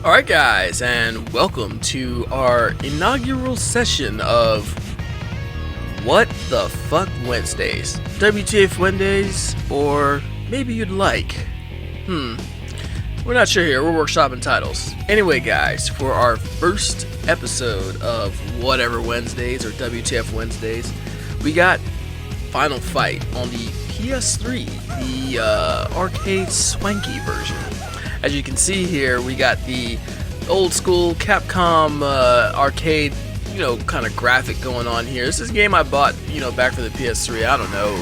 Alright guys, and welcome to our inaugural session of What the Fuck Wednesdays? WTF Wednesdays, or maybe you'd like. We're not sure here, we're workshopping titles. Anyway guys, for our first episode of Whatever Wednesdays, or WTF Wednesdays, we got Final Fight on the PS3, the arcade swanky version. As you can see here, we got the old school Capcom arcade, kind of graphic going on here. This is a game I bought, back for the PS3, I don't know,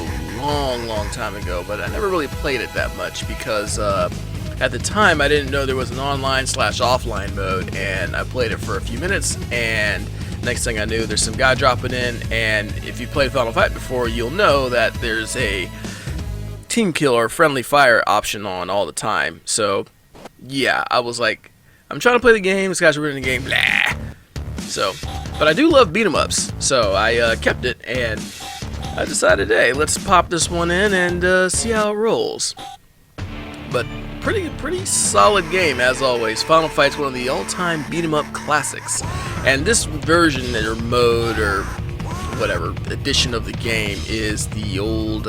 long time ago, but I never really played it that much because at the time I didn't know there was an online/offline mode, and I played it for a few minutes, and next thing I knew, there's some guy dropping in, and if you played Final Fight before, you'll know that there's a team kill or friendly fire option on all the time. So yeah, I was like, I'm trying to play the game, this guy's ruining the game, blah. So, but I do love beat 'em ups, so I kept it, and I decided, hey, let's pop this one in and see how it rolls. But pretty solid game as always. Final Fight's one of the all-time beat 'em up classics, and this version or mode or whatever edition of the game is the old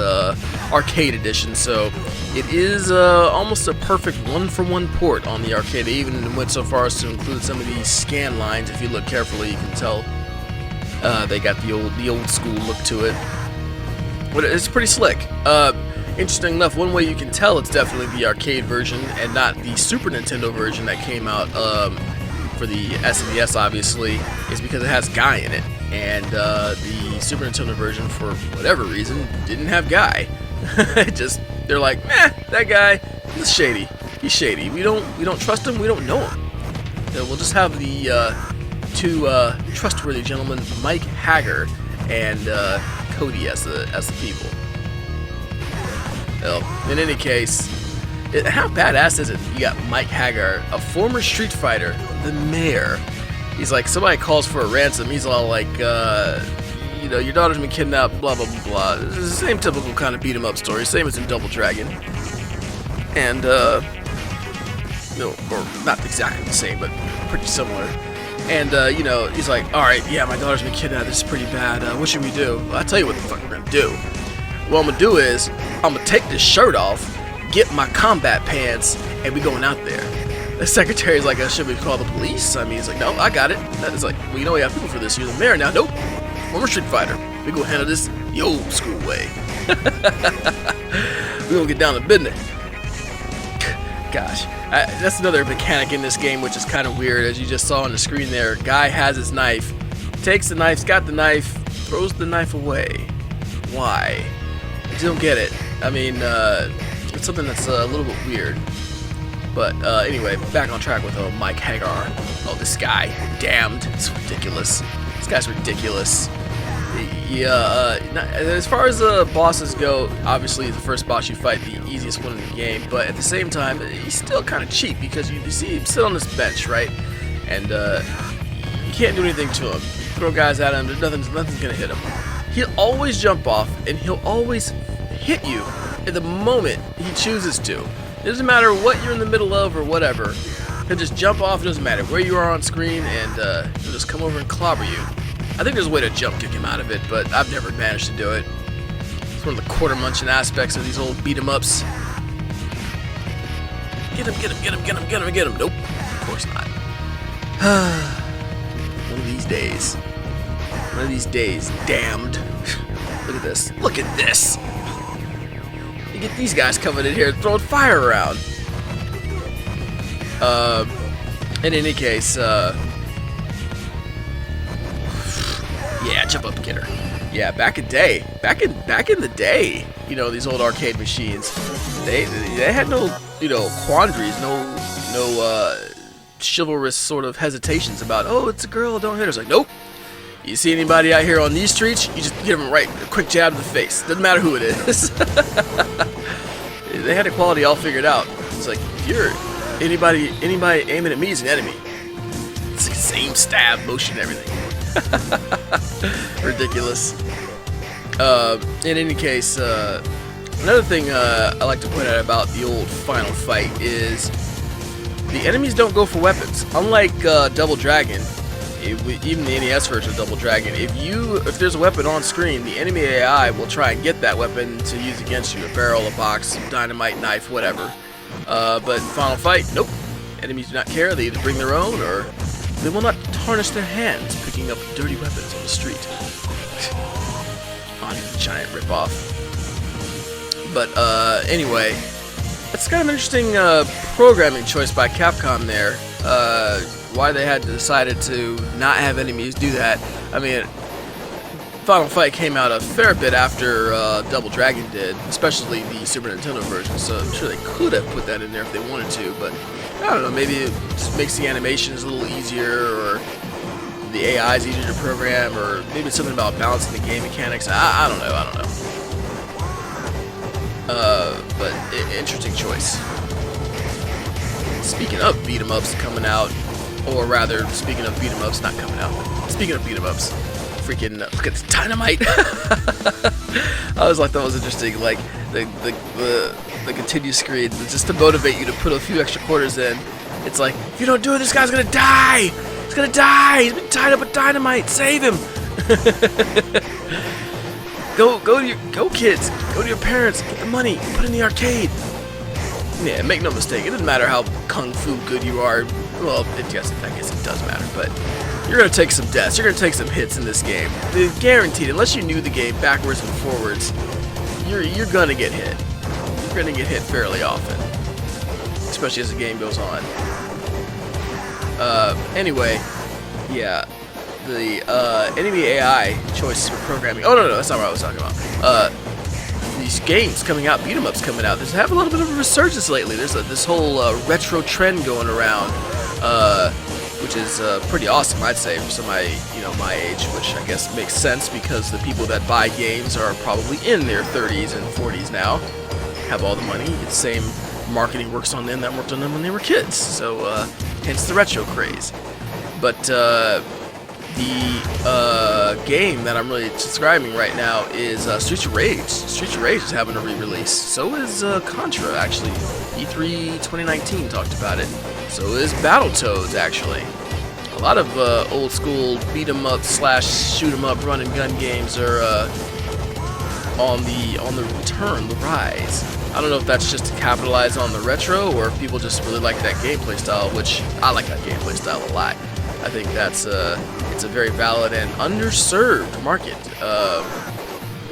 arcade edition, so it is almost a perfect one-for-one port on the arcade. They even went so far as to include some of these scan lines. If you look carefully, you can tell they got the old school look to it. But it's pretty slick. Interesting enough, one way you can tell it's definitely the arcade version and not the Super Nintendo version that came out for the SNES, obviously, is because it has Guy in it, and the Super Nintendo version, for whatever reason, didn't have Guy. They're like, that guy, he's shady. He's shady. We don't trust him. We don't know him. So we'll just have the two trustworthy gentlemen, Mike Hager and Cody, as the people. Well, in any case, how badass is it? You got Mike Hagar, a former Street Fighter, the mayor. He's like, somebody calls for a ransom. He's all like, your daughter's been kidnapped, blah, blah, blah, blah. It's the same typical kind of beat 'em up story, same as in Double Dragon. And, or not exactly the same, but pretty similar. And, he's like, alright, yeah, my daughter's been kidnapped, this is pretty bad, what should we do? Well, I'll tell you what the fuck we're gonna do. What I'm gonna do is, I'm gonna take this shirt off, get my combat pants, and we going out there. The secretary's like, should we call the police? I mean, he's like, no, I got it. It's like, well, we have people for this. You're the mayor now. Nope. Former Street Fighter. We gonna handle this the old school way. We gonna get down to business. Gosh, that's another mechanic in this game, which is kind of weird, as you just saw on the screen there. Guy has his knife, takes the knife, got the knife, throws the knife away. Why? I just don't get it. I mean, it's something that's a little bit weird. But anyway, back on track with Mike Hagar. Oh, this guy, damned. It's ridiculous. This guy's ridiculous. Yeah, as far as bosses go, obviously the first boss you fight, the easiest one in the game. But at the same time, he's still kind of cheap because you see him sit on this bench, right? And you can't do anything to him. Throw guys at him, nothing's gonna hit him. He'll always jump off, and he'll always hit you at the moment he chooses to. It doesn't matter what you're in the middle of or whatever. He'll just jump off, it doesn't matter where you are on screen, and he'll just come over and clobber you. I think there's a way to jump kick him out of it, but I've never managed to do it. It's one of the quarter munching aspects of these old beat 'em ups. Get him. Nope, of course not. One of these days, damned. Look at this. You get these guys coming in here throwing fire around. In any case, yeah, jump up and get her. Yeah, back in the day, these old arcade machines, they had no, quandaries, no chivalrous sort of hesitations about, oh, it's a girl, don't hit her. It's like, nope. You see anybody out here on these streets, you just give them a quick jab to the face. Doesn't matter who it is. They had equality all figured out. It's like, if you're anybody aiming at me is an enemy. It's the same stab motion and everything. Ridiculous. In any case, another thing I like to point out about the old Final Fight is the enemies don't go for weapons. Unlike Double Dragon, even the NES version of Double Dragon, if there's a weapon on screen, the enemy AI will try and get that weapon to use against you. A barrel, a box, dynamite, knife, whatever. But Final Fight, nope. Enemies do not care. They either bring their own or they will not tarnish their hands picking up dirty weapons on the street. Oh, he's a giant ripoff. But anyway, it's kind of an interesting programming choice by Capcom there. Why they had decided to not have enemies do that. I mean, Final Fight came out a fair bit after Double Dragon did, especially the Super Nintendo version, so I'm sure they could have put that in there if they wanted to, but I don't know, maybe it just makes the animations a little easier, or the AI is easier to program, or maybe it's something about balancing the game mechanics. I don't know. But interesting choice. Speaking of beat-em-ups coming out, or rather, speaking of beat-em-ups not coming out, speaking of beat-em-ups, freaking look at the dynamite. I always thought that was interesting, like the continue screen, just to motivate you to put a few extra quarters in. It's like, if you don't do it, this guy's gonna die. He's gonna die. He's been tied up with dynamite. Save him. Go kids. Go to your parents. Get the money. Put it in the arcade. Yeah, make no mistake. It doesn't matter how kung fu good you are. Well, I guess it does matter, but you're gonna take some deaths. You're gonna take some hits in this game. It's guaranteed. Unless you knew the game backwards and forwards, you're gonna get hit. You're gonna get hit fairly often, especially as the game goes on. Anyway, yeah, the enemy AI choices for programming. Oh no, that's not what I was talking about. These games coming out, beat 'em ups coming out. There's have a little bit of a resurgence lately. There's this whole retro trend going around, which is pretty awesome, I'd say, for somebody my age, which I guess makes sense because the people that buy games are probably in their 30s and 40s now, have all the money. The same marketing works on them that worked on them when they were kids. So hence the retro craze. But the game that I'm really subscribing right now is Streets of Rage. Streets of Rage is having a re-release. So is Contra, actually. E3 2019 talked about it. So is Battletoads, actually. A lot of old school beat 'em up / shoot 'em up run and gun games are on the return, the rise. I don't know if that's just to capitalize on the retro, or if people just really like that gameplay style, which I like that gameplay style a lot. I think that's it's a very valid and underserved market. A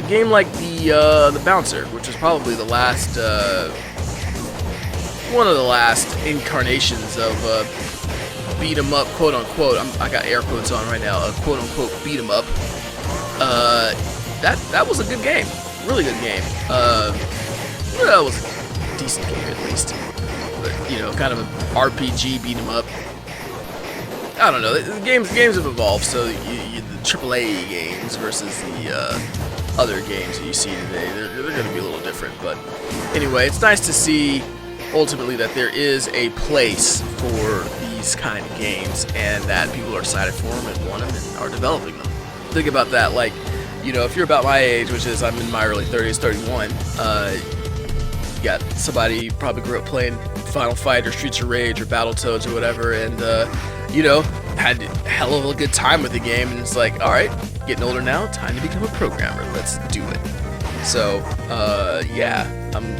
game like the Bouncer, which was probably the last one of the last incarnations of beat 'em up, quote unquote. I got air quotes on right now. Quote unquote beat 'em up. That was a good game, really good game. Well, it was a decent game at least, but kind of an RPG beat 'em up. I don't know. The games have evolved, so the AAA games versus the other games that you see today, they're going to be a little different. But anyway, it's nice to see ultimately that there is a place for these kind of games, and that people are excited for them and want them and are developing them. Think about that, like, if you're about my age, which is I'm in my early 30s, 31, you got somebody who probably grew up playing Final Fight or Streets of Rage or Battletoads or whatever, and had a hell of a good time with the game, and it's like, all right, getting older now, time to become a programmer. Let's do it. So, yeah, I'm,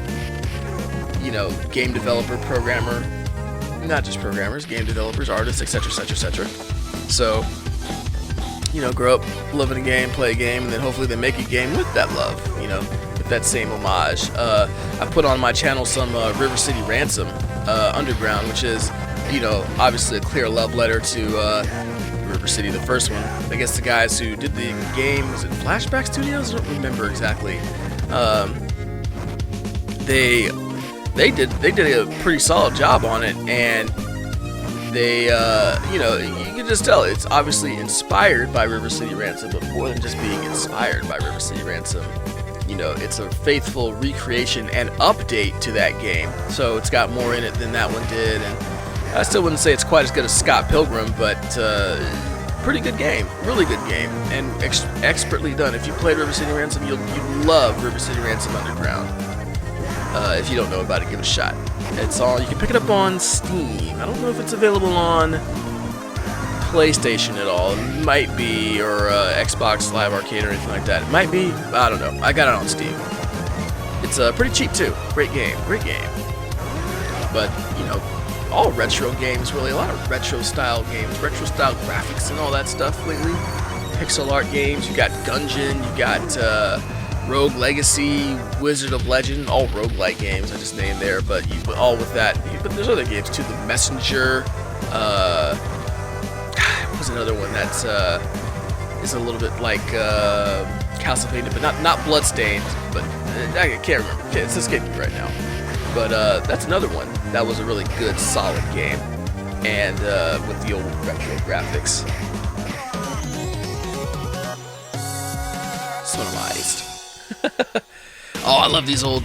game developer, programmer, not just programmers, game developers, artists, etc., etc., etc. So, grow up loving a game, play a game, and then hopefully they make a game with that love, with that same homage. I put on my channel some River City Ransom Underground, which is, obviously a clear love letter to River City, the first one. I guess the guys who did the game, was it Flashback Studios? I don't remember exactly. They did a pretty solid job on it, and they, you can just tell it's obviously inspired by River City Ransom, but more than just being inspired by River City Ransom. It's a faithful recreation and update to that game, so it's got more in it than that one did, and I still wouldn't say it's quite as good as Scott Pilgrim, but pretty good game, really good game, and expertly done. If you played River City Ransom, you'd love River City Ransom Underground. If you don't know about it, give it a shot. It's all, you can pick it up on Steam. I don't know if it's available on PlayStation at all. It might be, or Xbox Live Arcade or anything like that. It might be. I don't know. I got it on Steam. It's pretty cheap too. Great game. Great game. But you know, all retro games really. A lot of retro style games, retro style graphics, and all that stuff lately. Pixel art games. You got Gungeon. You got Rogue Legacy, Wizard of Legend. All roguelike games I just named there. But you all with that. But there's other games too. The Messenger. What's another one that's is a little bit like Castlevania, but not Bloodstained. But I can't remember. Okay, it's escaping me right now. But that's another one that was a really good, solid game, and with the old retro graphics. Sonomized. Oh, I love these old.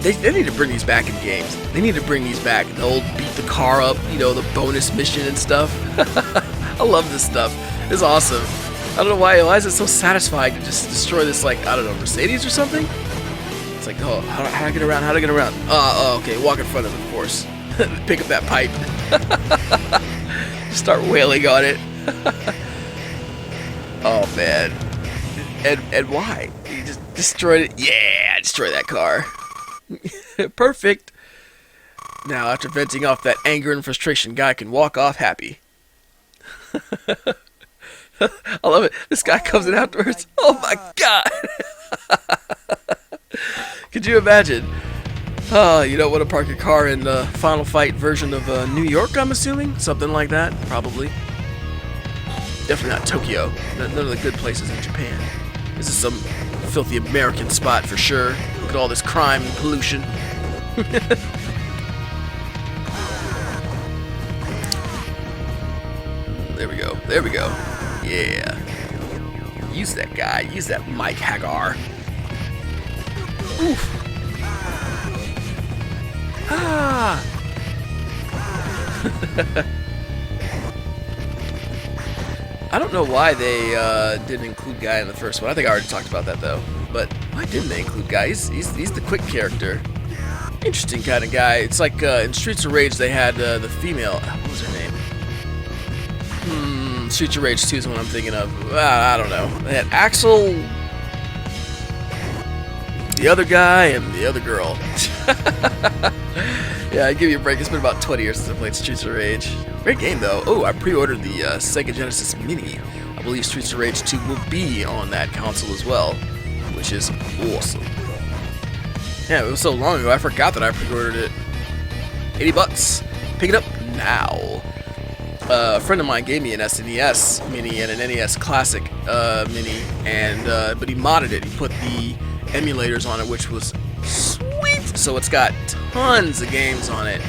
They need to bring these back in games. They need to bring these back. The old beat the car up, you know, the bonus mission and stuff. I love this stuff. It's awesome. I don't know why is it so satisfying to just destroy this, like, I don't know, Mercedes or something? It's like, oh, how do I get around? How do I get around? Okay, walk in front of it, of course. Pick up that pipe. Start wailing on it. Oh, man. And why? You just destroyed it? Yeah, destroy that car. Perfect. Now, after venting off that anger and frustration, guy can walk off happy. I love it. This guy comes in afterwards. Oh my god! Could you imagine? You don't want to park your car in the Final Fight version of New York, I'm assuming? Something like that, probably. Definitely not Tokyo. None of the good places in Japan. This is some filthy American spot for sure. Look at all this crime and pollution. There we go. There we go. Yeah. Use that guy. Use that Mike Hagar. Oof. Ah. I don't know why they didn't include Guy in the first one. I think I already talked about that though. But why didn't they include Guy? He's the quick character. Interesting kind of guy. It's like in Streets of Rage they had the female. What was her name? Streets of Rage 2 is what I'm thinking of. I don't know. They had Axel, the other guy, and the other girl. Yeah, I give you a break. It's been about 20 years since I played Streets of Rage. Great game though. Oh, I pre-ordered the Sega Genesis Mini. I believe Streets of Rage 2 will be on that console as well, which is awesome. Yeah, it was so long ago I forgot that I pre-ordered it. $80. Pick it up now. A friend of mine gave me an SNES Mini and an NES Classic Mini, and but he modded it. He put the emulators on it, which was sweet. So it's got tons of games on it,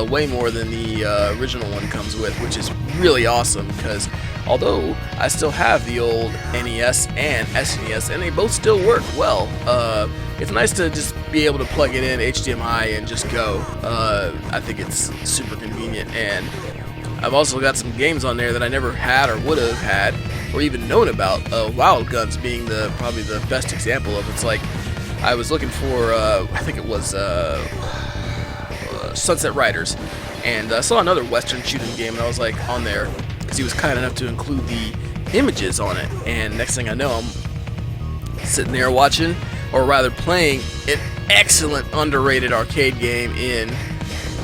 way more than the original one comes with, which is really awesome. Because although I still have the old NES and SNES, and they both still work well, it's nice to just be able to plug it in HDMI and just go. I think it's super convenient, and I've also got some games on there that I never had or would have had or even known about. Wild Guns being probably the best example of it. It's like I was looking for I think it was Sunset Riders, and I saw another Western shooting game, and I was like on there because he was kind enough to include the images on it. And next thing I know, I'm sitting there watching, or rather playing, an excellent underrated arcade game in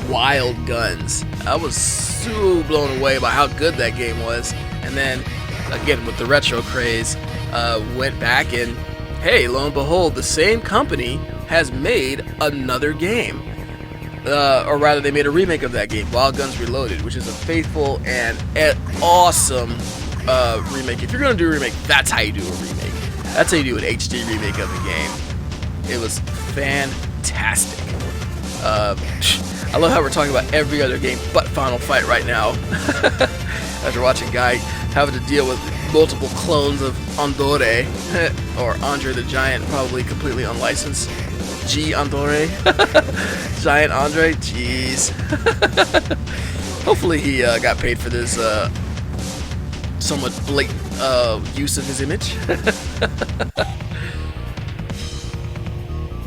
Wild Guns. I was so blown away by how good that game was. And then again with the retro craze, went back and hey, lo and behold, the same company has made another game, or rather they made a remake of that game, Wild Guns Reloaded, which is a faithful and awesome remake. If you're gonna do a remake, that's how you do a remake. That's how you do an HD remake of a game. It was fantastic. I love how we're talking about every other game but Final Fight right now. After watching Guy having to deal with multiple clones of Andore, or Andre the Giant, probably completely unlicensed. Andore. Giant Andre, jeez. Hopefully he got paid for this somewhat blatant use of his image.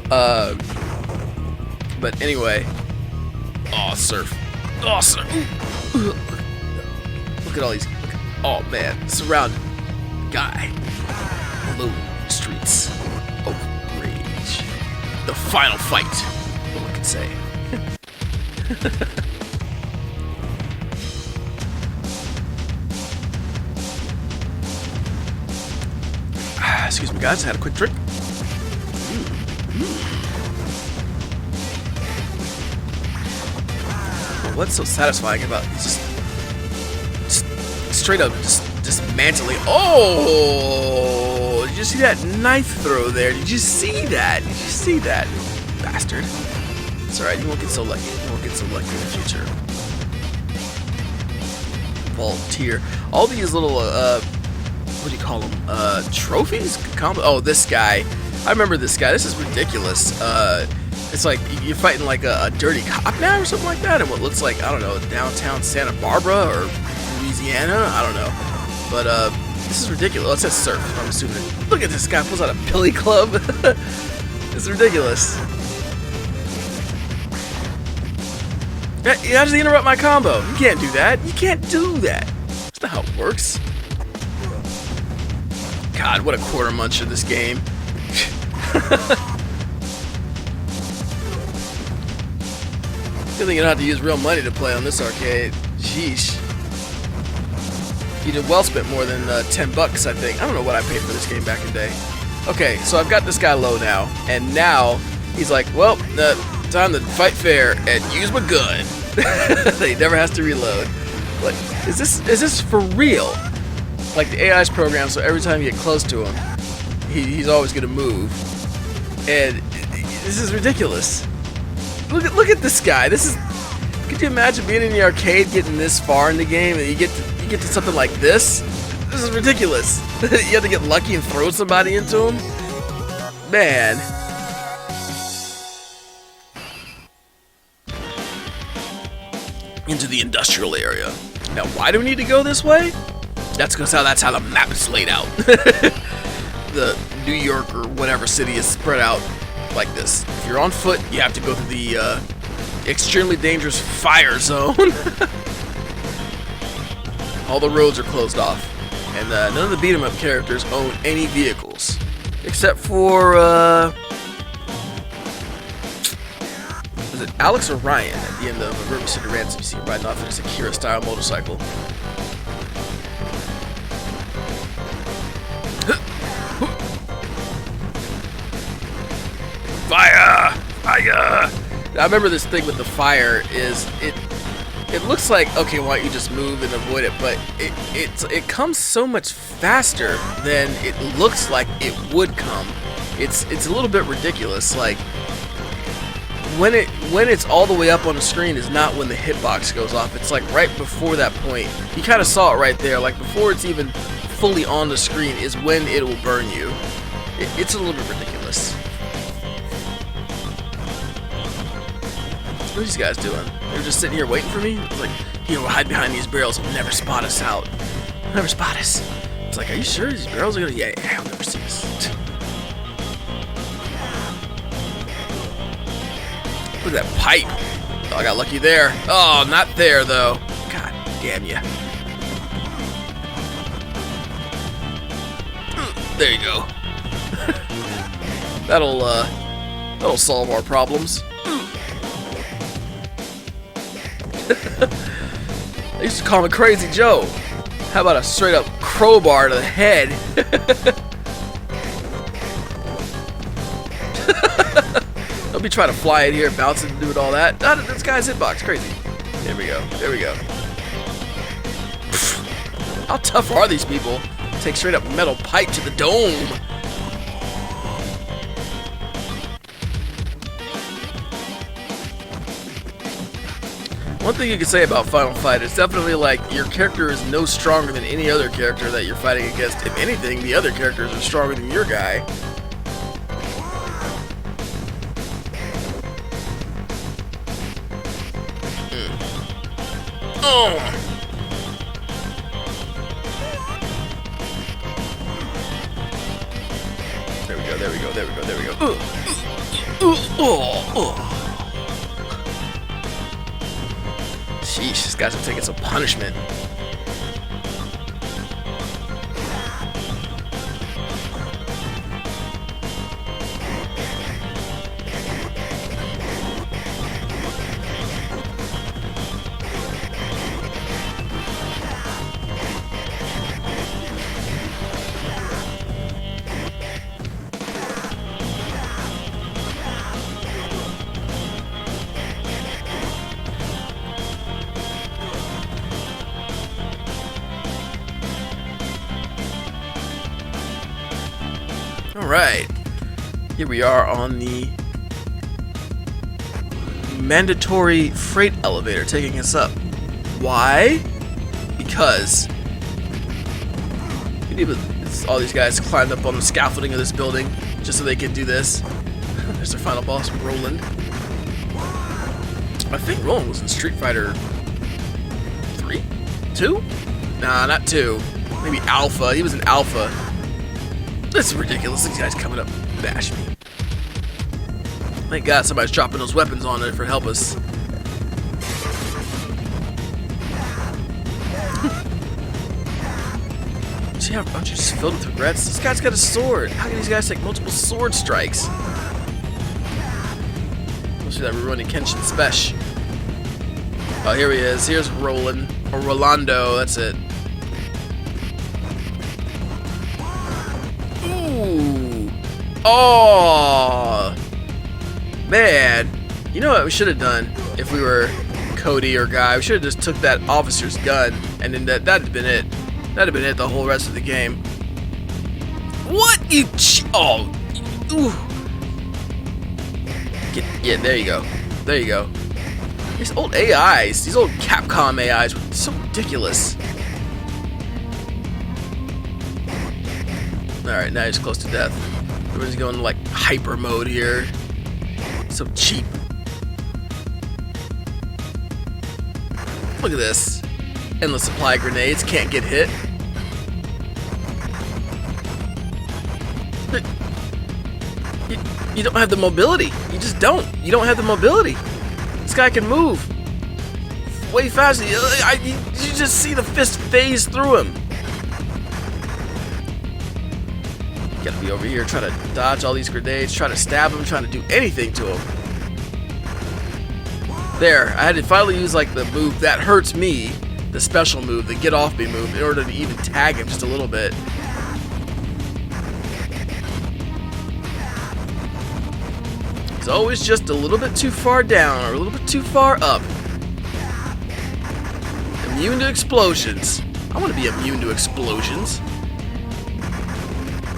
But anyway. Oh, surf. Oh, surf. Look at all these. Oh, man. Surrounded. Guy. Low streets of rage. The final fight. What I can say. Excuse me, guys. I had a quick drink. What's so satisfying about just straight up just dismantling? Oh! Did you see that knife throw there? Did you see that? Did you see that, bastard? It's alright. You won't get so lucky. You won't get so lucky in the future. Volunteer. All these little what do you call them? Trophies? Oh, this guy. I remember this guy. This is ridiculous. It's like you're fighting like a dirty cop now or something like that in what looks like, I don't know, downtown Santa Barbara or Louisiana. I don't know. But this is ridiculous. Oh, it says surf, I'm assuming. Look at this guy pulls out a billy club. It's ridiculous. You have to interrupt my combo. You can't do that. You can't do that. That's not how it works. God, what a quarter muncher this game. Good thing you don't have to use real money to play on this arcade. Sheesh. You did well spent more than 10 bucks, I think. I don't know what I paid for this game back in the day. Okay, so I've got this guy low now, and now he's like, well, time to fight fair and use my gun. He never has to reload. Like, is this for real? Like the AI's programmed so every time you get close to him, he's always gonna move. And this is ridiculous. Look at this guy. This is. Could you imagine being in the arcade, getting this far in the game, and you get to something like this? This is ridiculous. You have to get lucky and throw somebody into him. Man. Into the industrial area. Now, why do we need to go this way? That's because that's how the map is laid out. The New York or whatever city is spread out like this. If you're on foot, you have to go through the extremely dangerous fire zone. All the roads are closed off, and none of the beat 'em up characters own any vehicles, except for is it Alex or Ryan at the end of River City Ransom? You see him riding off in a Akira style motorcycle. Fire! Fire! I remember this thing with the fire is it looks like, okay, why don't you just move and avoid it, but it comes so much faster than it looks like it would come. It's a little bit ridiculous. Like when it's all the way up on the screen is not when the hitbox goes off. It's like right before that point. You kind of saw it right there. Like before it's even fully on the screen is when it will burn you. It's a little bit ridiculous. What are these guys doing? They're just sitting here waiting for me? It's like, we'll hide behind these barrels. He'll never spot us out. He'll never spot us. It's like, are you sure these barrels are gonna? Yeah, he'll never see us. Look at that pipe. Oh, I got lucky there. Oh, not there though. God damn ya. There you go. That'll solve our problems. They used to call him a Crazy Joe. How about a straight up crowbar to the head? Don't be trying to fly in here, bouncing, and doing all that. This guy's hitbox, crazy. There we go. There we go. How tough are these people? Take straight up metal pipe to the dome. One thing you can say about Final Fight is definitely like your character is no stronger than any other character that you're fighting against. If anything, the other characters are stronger than your guy. Oh! There we go, there we go, there we go, there we go. Sheesh, this guy's taking some punishment. Alright, here we are on the mandatory freight elevator taking us up. Why? Because all these guys climbed up on the scaffolding of this building just so they could do this. There's their final boss, Roland. I think Roland was in Street Fighter 3? 2? Nah, not 2. Maybe Alpha. He was in Alpha. This is ridiculous. These guys coming up to bash me. Thank God somebody's dropping those weapons on it for help us. See how bunch are just filled with regrets? This guy's got a sword. How can these guys take multiple sword strikes? Let's see that Rurouni Kenshin special. Oh, here he is. Here's Roland. Or Rolando. That's it. Ooh. Oh. Man. You know what we should have done if we were Cody or Guy? We should have just took that officer's gun, and then that'd have been it. That'd have been it the whole rest of the game. What? Oh. Ooh. Yeah, there you go. There you go. These old AIs, these old Capcom AIs were so ridiculous. Alright, now he's close to death. Everyone's going like hyper mode here. So cheap. Look at this. Endless supply of grenades, can't get hit. You don't have the mobility. You just don't. You don't have the mobility. This guy can move way faster. You just see the fist phase through him. You gotta be over here trying to dodge all these grenades, trying to stab him, trying to do anything to him. There, I had to finally use like the move that hurts me, the special move, the get off me move, in order to even tag him just a little bit. It's always just a little bit too far down or a little bit too far up. Immune to explosions. I want to be immune to explosions.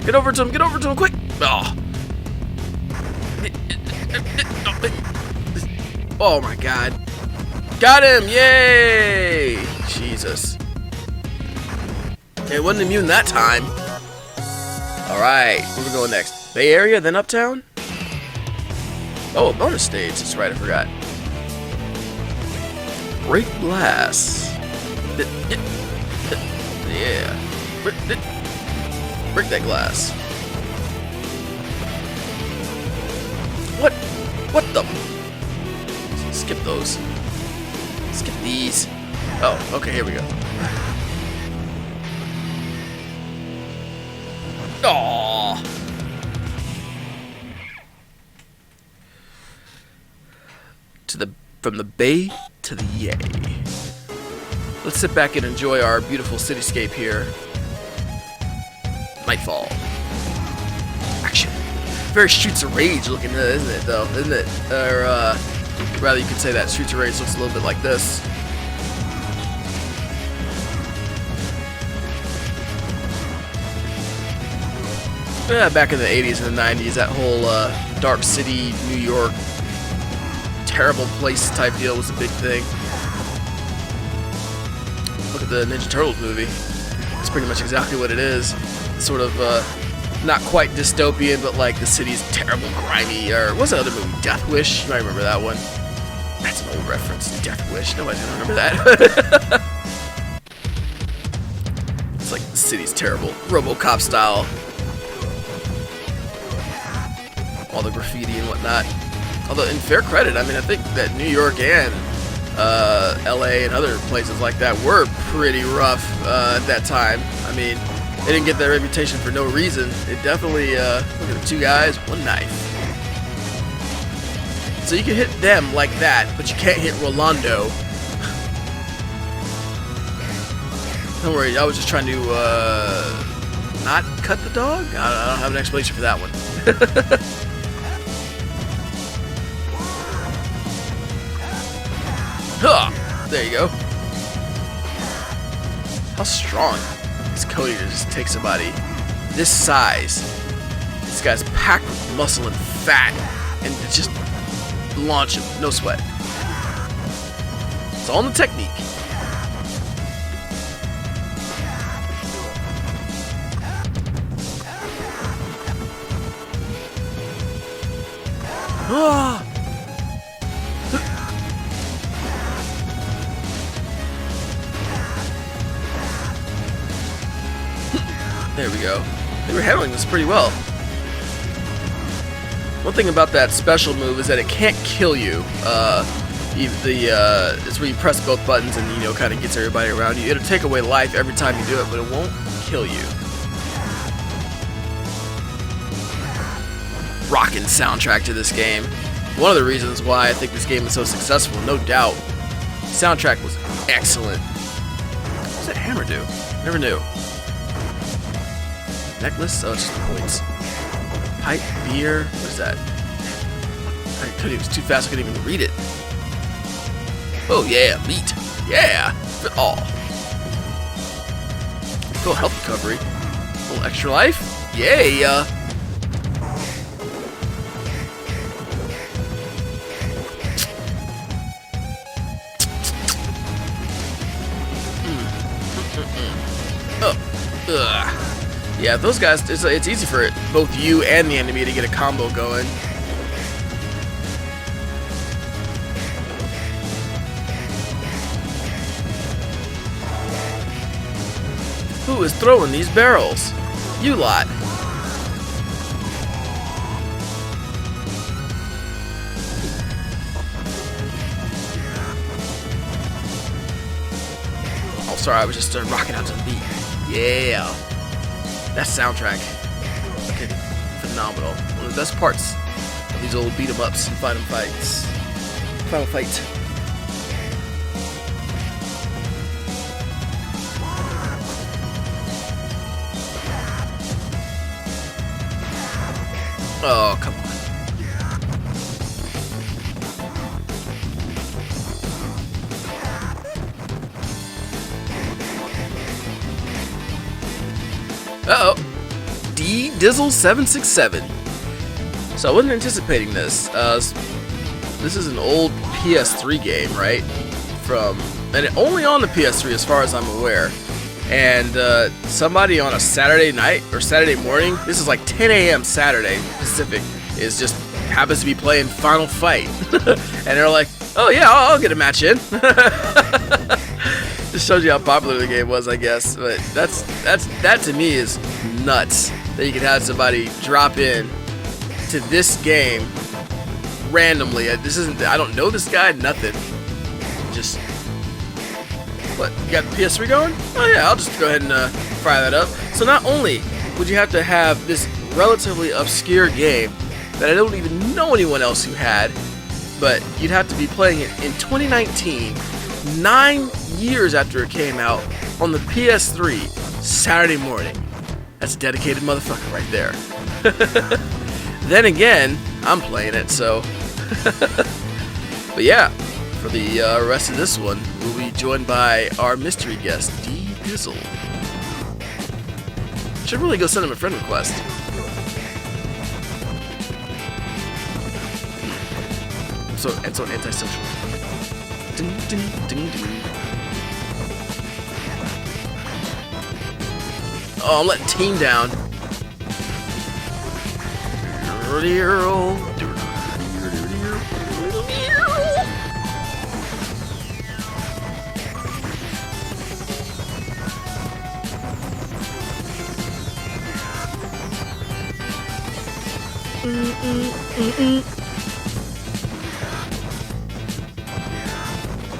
Get over to him, quick! Oh. Oh my god. Got him! Yay! Jesus. It wasn't immune that time. Alright, where we going next? Bay Area, then Uptown? Oh, a bonus stage. That's right, I forgot. Break glass. Yeah. Break that glass. What? What the? Skip those. Skip these. Oh, okay, here we go. Aww. From the bay to the yay. Let's sit back and enjoy our beautiful cityscape here. Nightfall. Action. Very Streets of Rage looking, isn't it, though? Isn't it? Or, rather, you could say that Streets of Rage looks a little bit like this. Yeah, back in the 80s and the 90s, that whole Dark City, New York, terrible place type deal was a big thing. Look at the Ninja Turtles movie. It's pretty much exactly what it is. It's sort of not quite dystopian, but like the city's terrible, grimy. Or what's that other movie? Death Wish. You might remember that one. That's an old reference. Death Wish. Nobody's gonna remember that. It's like the city's terrible, RoboCop style. all the graffiti and whatnot. Although, in fair credit, I mean, I think that New York and LA and other places like that were pretty rough at that time. I mean, they didn't get that reputation for no reason. It definitely, look at the two guys, one knife. So you can hit them like that, but you can't hit Rolando. Don't worry, I was just trying to not cut the dog? I don't have an explanation for that one. Huh, there you go. How strong is Cody to just take somebody this size? This guy's packed with muscle and fat, and just launch him, no sweat. It's all in the technique. Ah! There we go. They were handling this pretty well. One thing about that special move is that it can't kill you. It's where you press both buttons and, you know, kind of gets everybody around you. It'll take away life every time you do it, but it won't kill you. Rockin' soundtrack to this game. One of the reasons why I think this game is so successful, no doubt. The soundtrack was excellent. What does that hammer do? Never knew. Necklace? Oh, it's just points. Pipe, beer, what is that? It was too fast, I couldn't even read it. Oh yeah, meat. Yeah, fit all. Full health recovery. A little extra life. Yay! Yeah, those guys, it's easy for both you and the enemy to get a combo going. Who is throwing these barrels? You lot. Oh, sorry, I was just rocking out to the beat. Yeah. That soundtrack, okay, phenomenal. One of the best parts of these old beat 'em ups and final fights. Final fight. Oh, come on. Uh-oh. D-Dizzle767. So I wasn't anticipating this. This is an old PS3 game, right? And only on the PS3 as far as I'm aware. And somebody on a Saturday night or Saturday morning, this is like 10 a.m. Saturday Pacific, is just happens to be playing Final Fight. And they're like, oh yeah, I'll get a match in. Just shows you how popular the game was, I guess. But that to me is nuts, that you could have somebody drop in to this game randomly. I don't know this guy, nothing. Just, what, you got the PS3 going? Oh yeah, I'll just go ahead and fire that up. So not only would you have to have this relatively obscure game that I don't even know anyone else who had, but you'd have to be playing it in 2019, 9 years after it came out, on the PS3, Saturday morning. That's a dedicated motherfucker right there. Then again, I'm playing it, so. But yeah, for the rest of this one, we'll be joined by our mystery guest, D-Dizzle. Should really go send him a friend request. So antisocial. Ding, ding, ding, ding. Oh, I'm letting team down.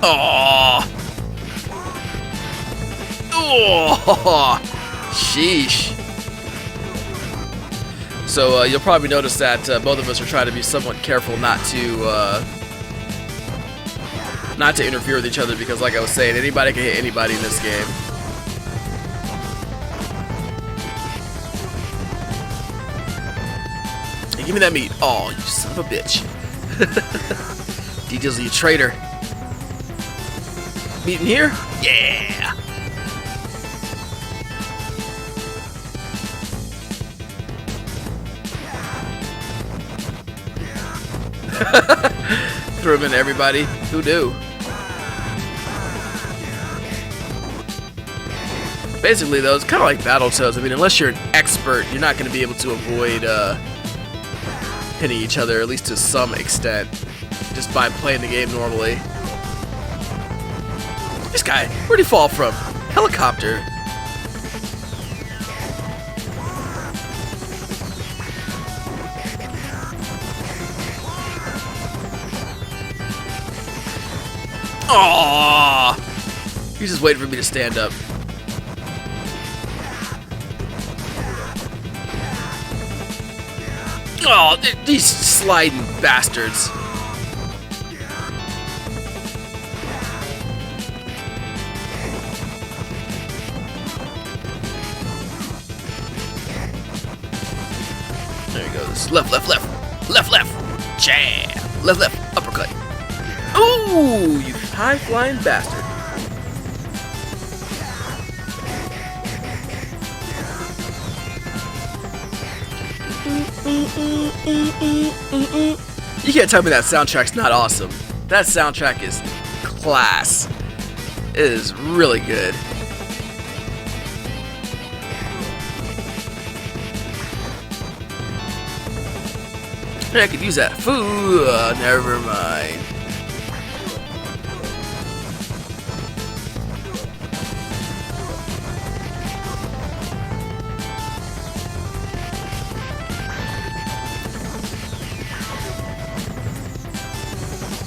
Oh. Oh. Sheesh. So you'll probably notice that both of us are trying to be somewhat careful not to interfere with each other, because like I was saying, anybody can hit anybody in this game. Hey, give me that meat. Oh, you son of a bitch. D-Dizzle, you traitor. Meat in here? Yeah! Threw him into everybody. Who knew? Basically, though, it's kind of like Battletoads. I mean, unless you're an expert, you're not going to be able to avoid hitting each other, at least to some extent, just by playing the game normally. This guy, where'd he fall from? Helicopter. Aww! He's just waiting for me to stand up. Oh, these sliding bastards. There he goes. Left, left, left. Left, left. Jab. Left, left. Uppercut. Ooh, you high-flying bastard. You can't tell me that soundtrack's not awesome. That soundtrack is class. It is really good. I could use that. Food. Never mind.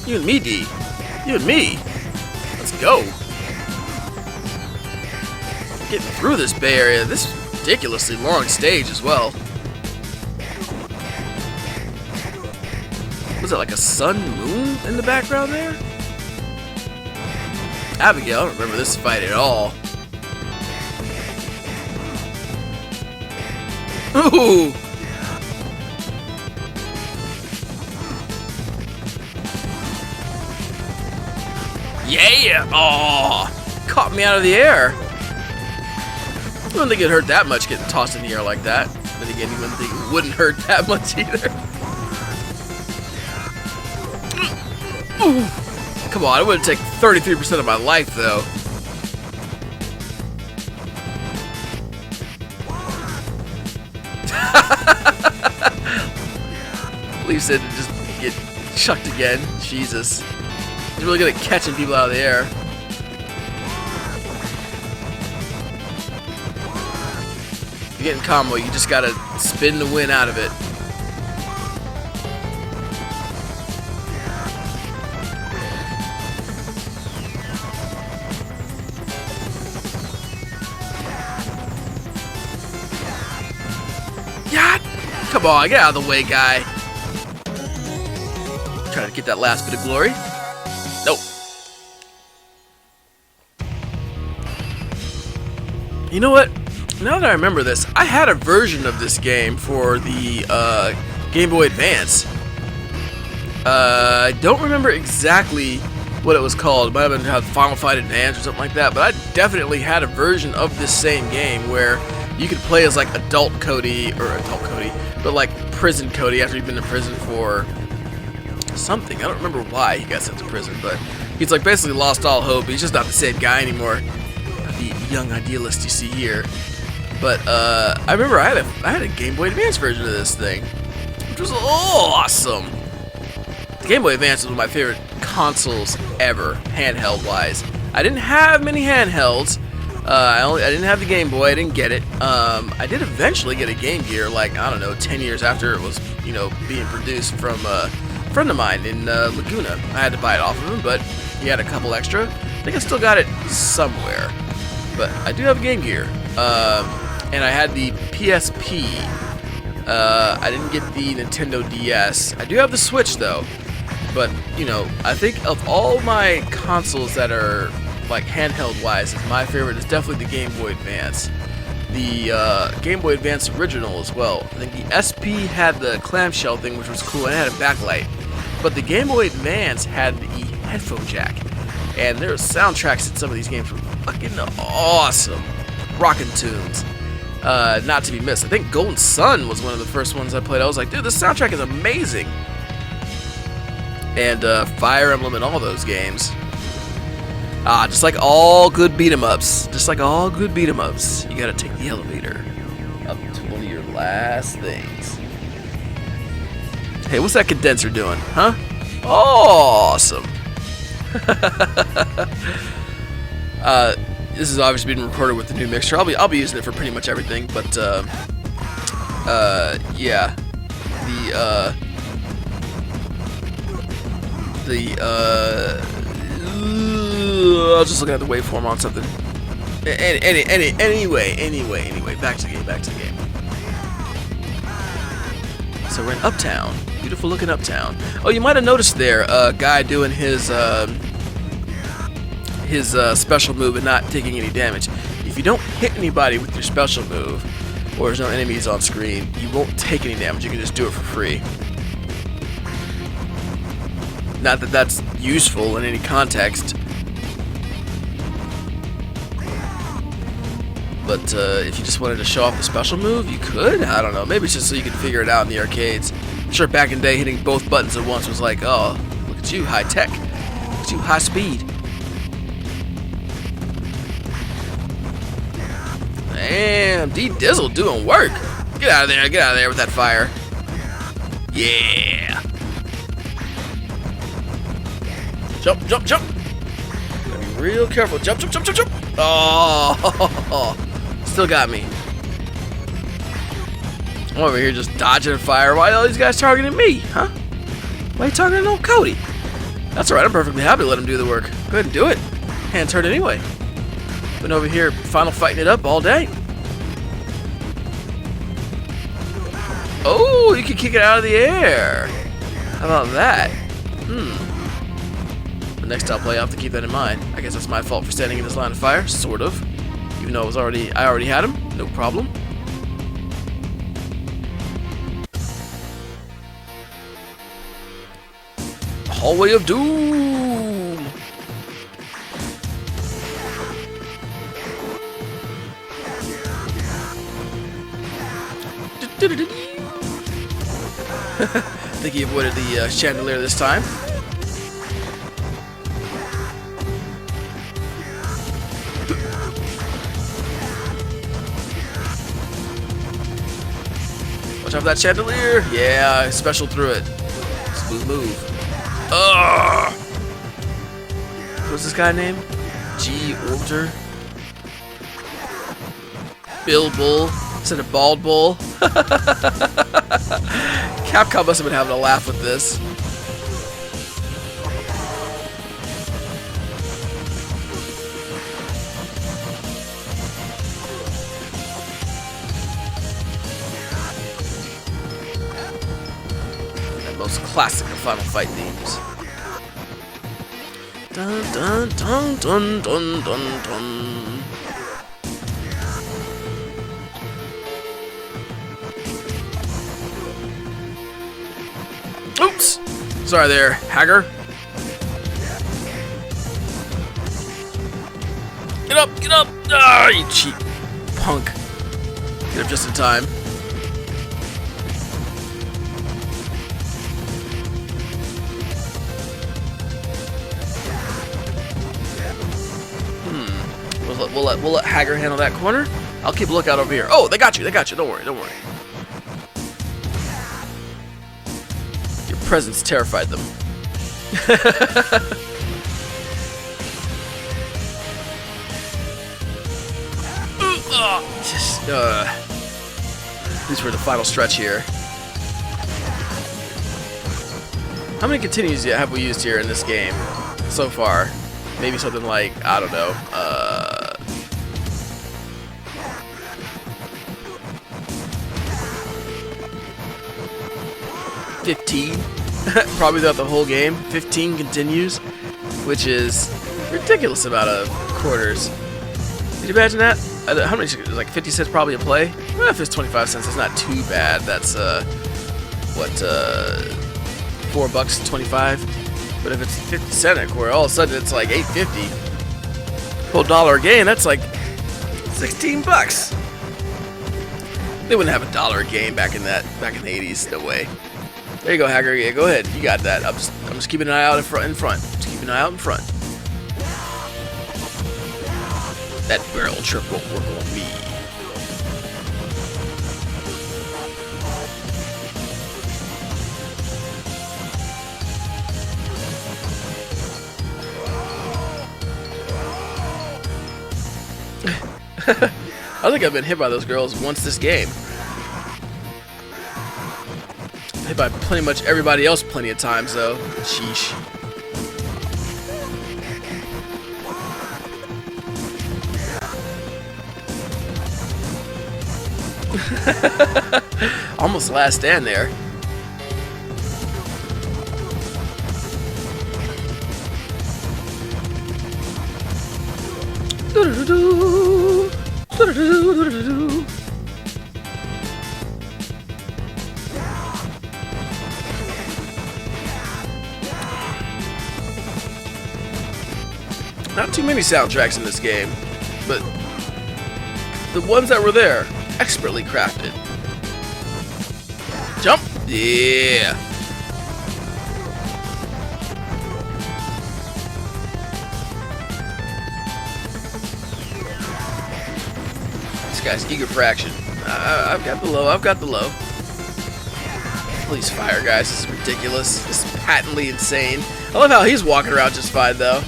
You and me, D. You and me. Let's go. Getting through this Bay Area. This ridiculously long stage as well. Was it like a sun moon in the background there? Abigail, I don't remember this fight at all. Ooh! Yeah! Oh, caught me out of the air. I don't think it hurt that much getting tossed in the air like that. Then again, you wouldn't think it wouldn't hurt that much either. Ooh. Come on, it would take 33% of my life though. Leave said to just get chucked again. Jesus. He's really good at catching people out of the air. If you get in combo, you just gotta spin the win out of it. Yeah! Come on, get out of the way, guy. Trying to get that last bit of glory. Nope. You know what? Now that I remember this, I had a version of this game for the Game Boy Advance. I don't remember exactly what it was called. It might have been Final Fight Advance or something like that, but I definitely had a version of this same game where you could play as like adult Cody, but like prison Cody after he'd been in prison for something. I don't remember why he got sent to prison, but he's like basically lost all hope. He's just not the same guy anymore. The young idealist you see here. But I remember I had a Game Boy Advance version of this thing, which was awesome. The Game Boy Advance was one of my favorite consoles ever, handheld wise. I didn't have many handhelds, I didn't have the Game Boy. I didn't get it. I did eventually get a Game Gear, like, I don't know, 10 years after it was, you know, being produced from a friend of mine in Laguna. I had to buy it off of him, but he had a couple extra. I think I still got it somewhere. But I do have a Game Gear. And I had the PSP. I didn't get the Nintendo DS. I do have the Switch, though. But, you know, I think of all my consoles that are, like, handheld-wise, my favorite is definitely the Game Boy Advance. The Game Boy Advance original as well. I think the SP had the clamshell thing, which was cool, and it had a backlight. But the Game Boy Advance had the headphone jack. And there are soundtracks in some of these games were fucking awesome. Rockin' tunes. Not to be missed. I think Golden Sun was one of the first ones I played. I was like, dude, this soundtrack is amazing. And Fire Emblem and all those games. Just like all good beat-em-ups. Just like all good beat-em-ups. You gotta take the elevator up to one of your last things. Hey, what's that condenser doing? Huh? Awesome. This has obviously been recorded with the new mixer. I'll be using it for pretty much everything, but yeah. I was just looking at the waveform on something. Anyway, back to the game. So we're in Uptown. Beautiful looking Uptown. Oh, you might have noticed there a guy doing his special move and not taking any damage. If you don't hit anybody with your special move, or there's no enemies on screen, you won't take any damage. You can just do it for free. Not that that's useful in any context. But if you just wanted to show off the special move, you could. I don't know. Maybe it's just so you could figure it out in the arcades. I'm sure back in the day, hitting both buttons at once was like, oh, look at you, high tech. Look at you, high speed. Damn, D-Dizzle doing work. Get out of there with that fire. Yeah. Jump. Gotta be real careful. Jump. Oh, still got me. I'm over here just dodging fire. Why are all these guys targeting me, huh? Why are you targeting old Cody? That's alright, I'm perfectly happy to let him do the work. Go ahead and do it. Hands hurt anyway. Been over here final fighting it up all day. Oh, you can kick it out of the air. How about that? But next I'll play, I'll have to keep that in mind. I guess that's my fault for standing in this line of fire, sort of. Even though I already had him, no problem. Hallway of Doom. I think he avoided the chandelier this time. Watch out for that chandelier. Yeah, I special through it. Smooth move. Ugh. What's this guy named? G. Orter? Bill Bull instead of Bald Bull. Capcom must have been having a laugh with this. The most classic of Final Fight themes. Dun dun dun dun dun dun dun. Oops! Sorry there, Hager. Get up! Get up! Ah, you cheap punk. Get up just in time. We'll let Hager handle that corner. I'll keep a lookout over here. Oh, they got you. Don't worry. Your presence terrified them. Just, at least we're in the final stretch here. How many continues have we used here in this game so far? Maybe something like, I don't know, 15? Probably throughout the whole game. 15 continues, which is a ridiculous amount of quarters. Can you imagine that? How many? Like 50 cents probably a play? Well, if it's 25 cents, that's not too bad. That's what, $4.25. But if it's 50 cent a quarter, all of a sudden it's like $8.50. Whole dollar a game. That's like 16 bucks. They wouldn't have a dollar a game back in the 80s. No way. There you go, Hacker. Yeah, go ahead. You got that. I'm just keeping an eye out in front. Just keeping an eye out in front. That barrel trip won't work on me. I think I've been hit by those girls once this game. Hit by pretty much everybody else plenty of times, though. Sheesh. Almost last stand there. Not too many soundtracks in this game, but the ones that were there, expertly crafted. Jump! Yeah! This guy's eager for action. I've got the low. Please fire, guys. This is ridiculous. This is patently insane. I love how he's walking around just fine, though.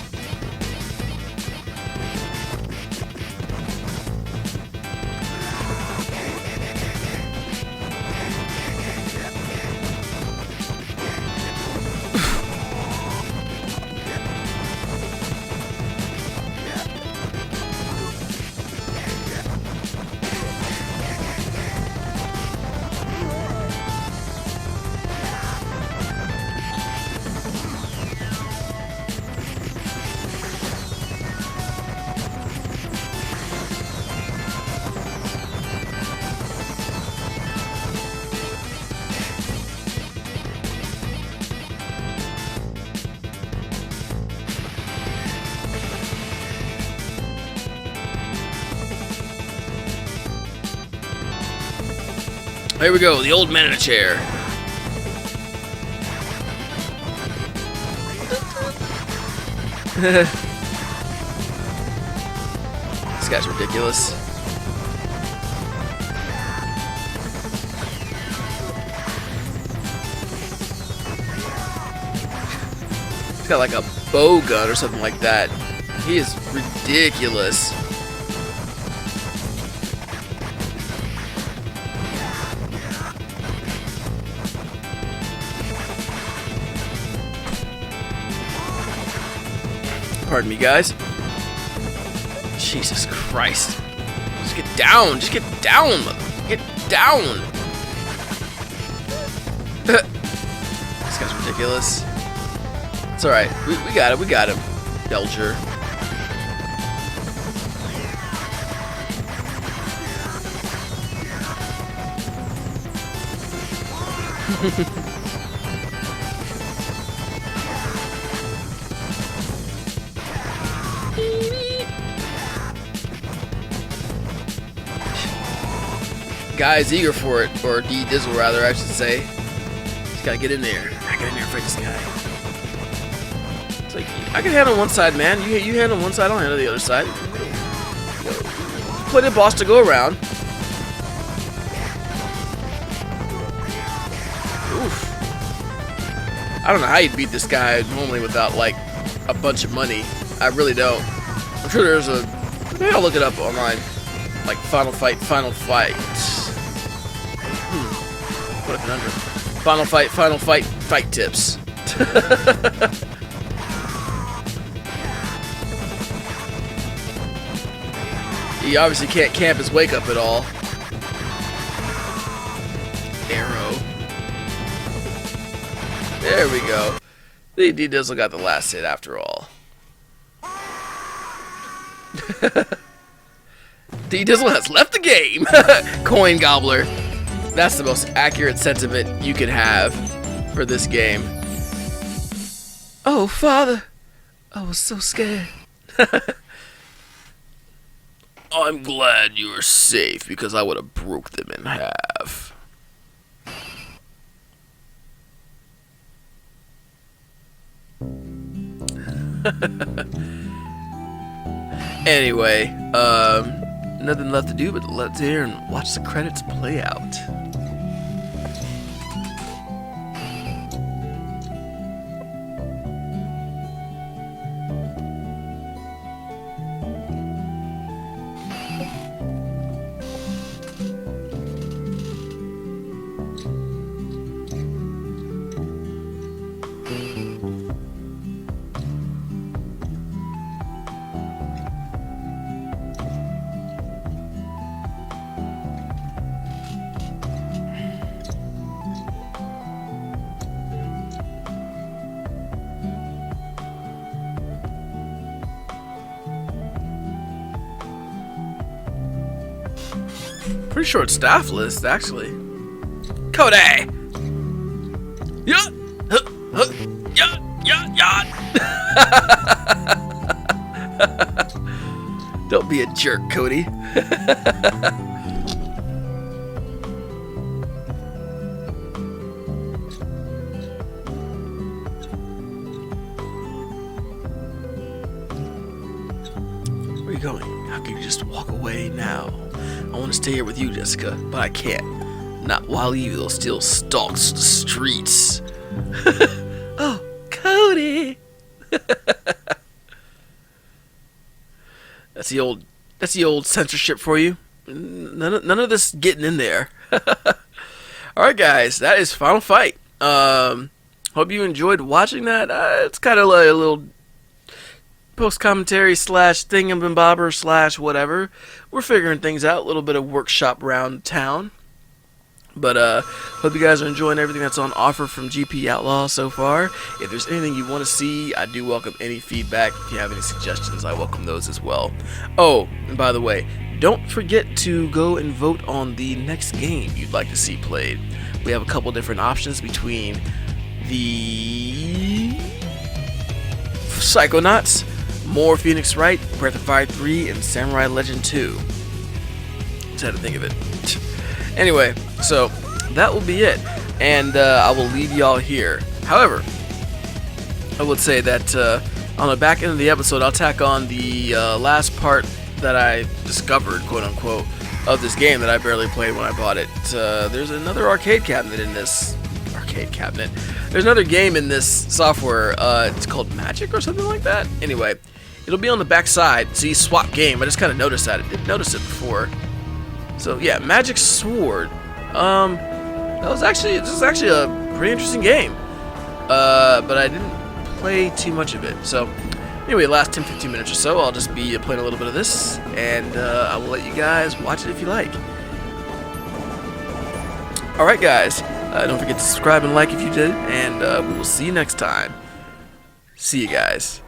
Here we go, the old man in a chair. This guy's ridiculous. He's got like a bow gun or something like that. He is ridiculous. Pardon me, guys. Jesus Christ. Just get down. Just get down. Get down. This guy's ridiculous. It's alright. We got it. We got him. Belger. Guy's eager for it, or D Dizzle rather, I should say. Just gotta get in there. I get in there and fight this guy. It's like, I can handle one side, man. You handle one side, I'll handle the other side. Plenty of boss to go around. Oof. I don't know how you'd beat this guy normally without, like, a bunch of money. I really don't. I'm sure there's a... Maybe I'll look it up online. Like Final Fight. What a conundrum. Final Fight, fight tips. He obviously can't camp his wake up at all. Arrow. There we go. D-Dizzle got the last hit after all. D-Dizzle has left the game. Coin gobbler. That's the most accurate sentiment you could have for this game. Oh, Father. I was so scared. I'm glad you were safe because I would have broke them in half. Anyway, nothing left to do but let's hear and watch the credits play out. Pretty short staff list, actually. Cody! Yeah! Yeah! Don't be a jerk, Cody. Where are you going? How can you just walk away now? I want to stay here with you, Jessica, but I can't. Not while Evil still stalks the streets. Oh, Cody! That's the old censorship for you. None of this getting in there. Alright guys, that is Final Fight. Hope you enjoyed watching that. It's kind of like a little post-commentary slash thingamabobber slash whatever. We're figuring things out, a little bit of workshop around town. But hope you guys are enjoying everything that's on offer from Gpowtlaw so far. If there's anything you want to see, I do welcome any feedback. If you have any suggestions, I welcome those as well. Oh, and by the way, don't forget to go and vote on the next game you'd like to see played. We have a couple different options between the Psychonauts, More Phoenix Wright, Breath of Fire 3, and Samurai Legend 2. Just had to think of it. Anyway, so that will be it, and I will leave y'all here. However, I would say that on the back end of the episode, I'll tack on the last part that I discovered, quote unquote, of this game that I barely played when I bought it. There's another arcade cabinet in this. There's another game in this software. It's called Magic or something like that. Anyway, it'll be on the back side. See, swap game. I just kind of noticed that. I didn't notice it before. So yeah, Magic Sword. This is actually a pretty interesting game. But I didn't play too much of it. So anyway, last 10-15 minutes or so, I'll just be playing a little bit of this, and I will let you guys watch it if you like. Alright guys, don't forget to subscribe and like if you did, and we will see you next time. See you guys.